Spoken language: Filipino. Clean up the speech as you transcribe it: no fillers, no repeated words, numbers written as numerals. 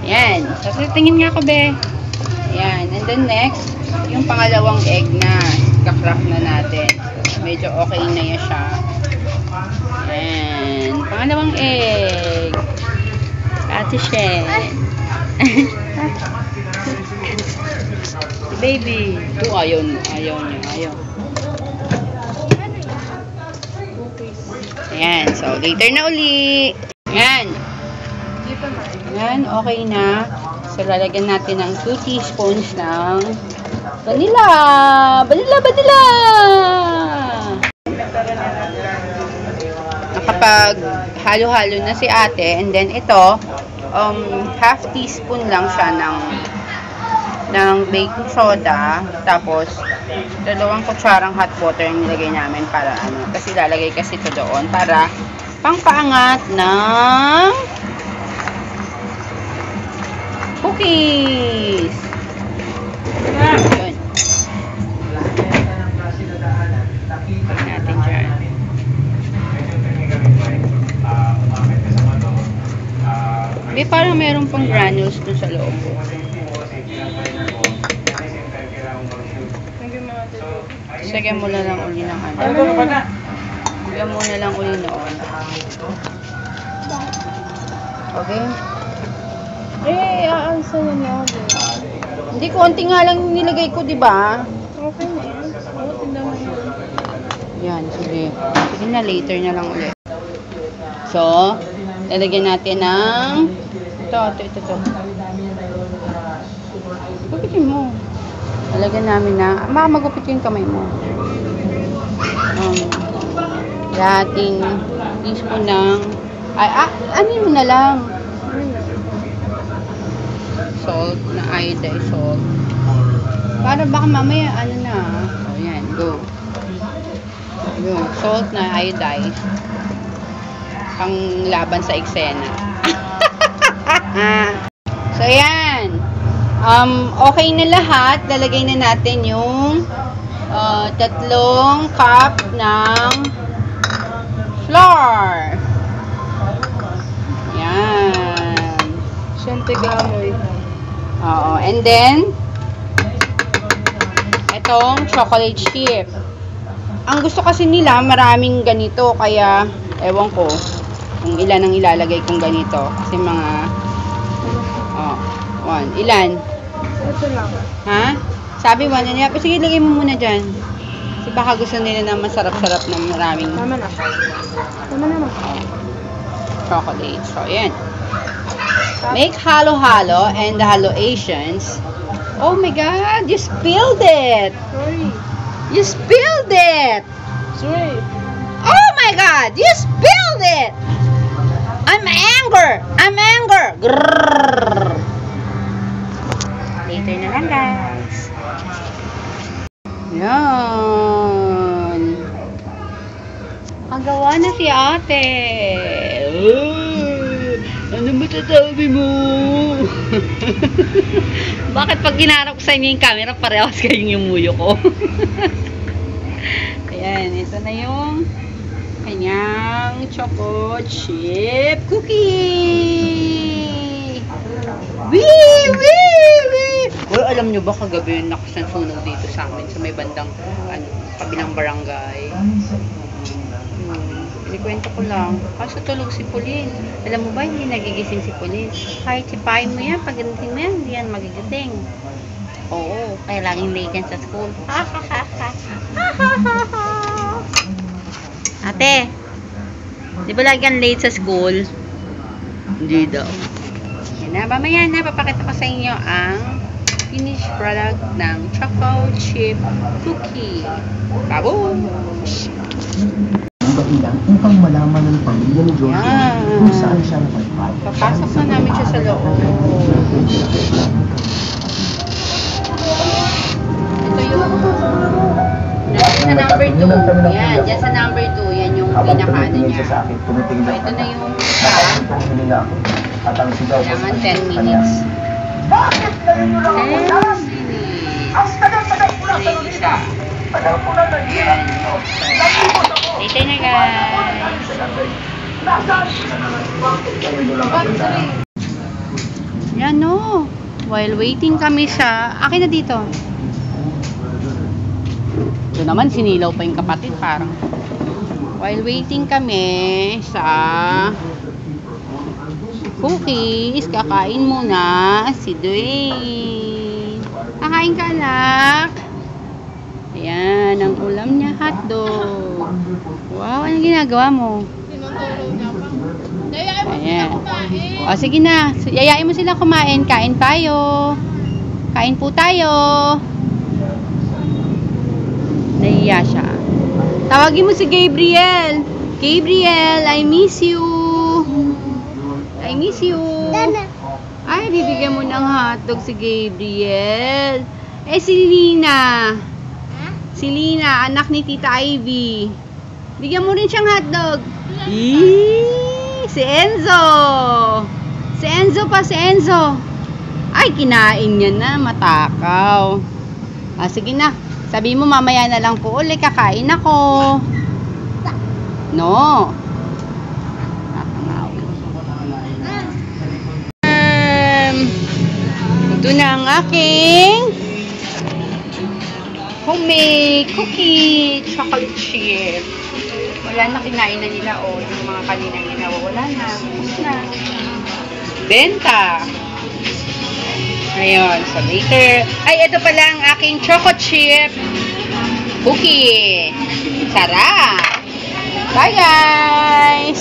Yan. So, tingin nga ako, be. Yan. And then next, yung pangalawang egg na kakraft na natin. Medyo okay na yan siya. Yan. Pangalawang egg. Ate Shen. Baby. Oh, ayaw niya. Ayan. So, later na uli. Ayan. Ayan. Okay na. So, lalagyan natin ng 2 teaspoons ng vanilla. Vanilla! Nakapag halo-halo na si ate. And then, ito, half teaspoon lang siya ng baking soda. Tapos, 2 kutsarang hot water yung nilagay namin para ano. Kasi lalagay kasi ito doon para pangpaangat ng cookies. Yun. Natin dyan. May parang meron pang granules dun sa loob ko. Sige mo na lang uli ng ano. Sige mo na lang uli noon. Okay? Aansa na niya. Hindi, konti nga lang nilagay ko, di ba? Okay na yun. Tingnan mo yun. Yan, sige. Sige na, later na lang ulit. So, lalagyan natin ng ito. Gupitin mo. Lalagyan namin na, magupit yung kamay mo. Dating teaspoon ng, anin mo na lang. Salt, na iodized salt. Para baka mamaya, ano na. O, yan, go. Yun, salt na iodized. Pang laban sa eksena. So, yan. Okay na lahat. Lalagay na natin yung 3 cup ng flour. Yan. Siyempre gamoy. Oo. And then, itong chocolate chip. Ang gusto kasi nila, maraming ganito. Kaya, ewan ko kung ilan ang ilalagay kong ganito. Kasi mga, ilan? Ito lang. Ha? Sabi 1 and a half. Sige, lagay mo muna dyan. Kasi baka gusto nila na masarap-sarap na maraming Tama na. chocolate. So, yan. Make halo-halo and the halo-ations. Oh my God! You spilled it! Sorry. You spilled it! Sorry. Oh my God! You spilled it! I'm angry! Grrrr. Later na lang, guys. Yan. Magawa na si ate. Ano masasabi mo? Bakit pag ginarap ko sa inyo yung camera, parehas kayong yung muyo ko? Ayan, ito na yung kanyang choco chip cookie! Wee! Well, alam nyo ba kagabi yung nakasansunog dito sa amin sa may bandang kabilang barangay? Inikwento ko lang. Kaso tulog si Pauline. Alam mo ba, hindi nagigising si Pauline. Kahit sipahin mo yan, pagigising mo yan, hindi yan magigising. Oo, kaya laging late yan sa school. Ate, di ba lagi yan late sa school? Hindi daw. Yan na, mamaya na, papakita ko sa inyo ang finished product ng choco chip cookie. Baboom! Ilang upang malaman ng pamilya ni Joshua kung saan siya nakalipat. Papasok na namin siya sa loob. Ito yung sa number 2. Yan, dyan sa number 2. Yan yung pinaka-ano niya. So, ito na yung kailangan 10 minutes. 10 minutes. Isa. Yan. Later na, guys. Yan o. While waiting kami sa... Akin na dito. Ito naman, sinilaw pa yung kapatid. Parang. While waiting kami sa... cookies, kakain muna si Dwayne. Kakain ka, anak. Ayan, ang ulam niya, hotdog. Wow, anong ginagawa mo? Ayan. O, sige na. Yayain mo sila kumain. Kain tayo. Kain po tayo. Nahiya siya. Tawagin mo si Gabriel. Gabriel, I miss you. I miss you. Ay, bibigyan mo ng hotdog si Gabriel. Eh, si Lina. Si Lina, anak ni Tita Ivy. Bigyan mo rin siyang hotdog. Si Enzo. Si Enzo pa, si Enzo. Ay, kinain niya na. Matakaw. Ah, sige na. Sabi mo, mamaya na lang po ulit. Kakain ako. No. Ito na ang aking homemade cookie chocolate chip. Wala na, kinain na nila o yung mga kanina nila. Wala na. Tapos na. Benta. Ngayon. So later. Ay, ito pala ang aking choco chip cookie. Sarap. Bye guys!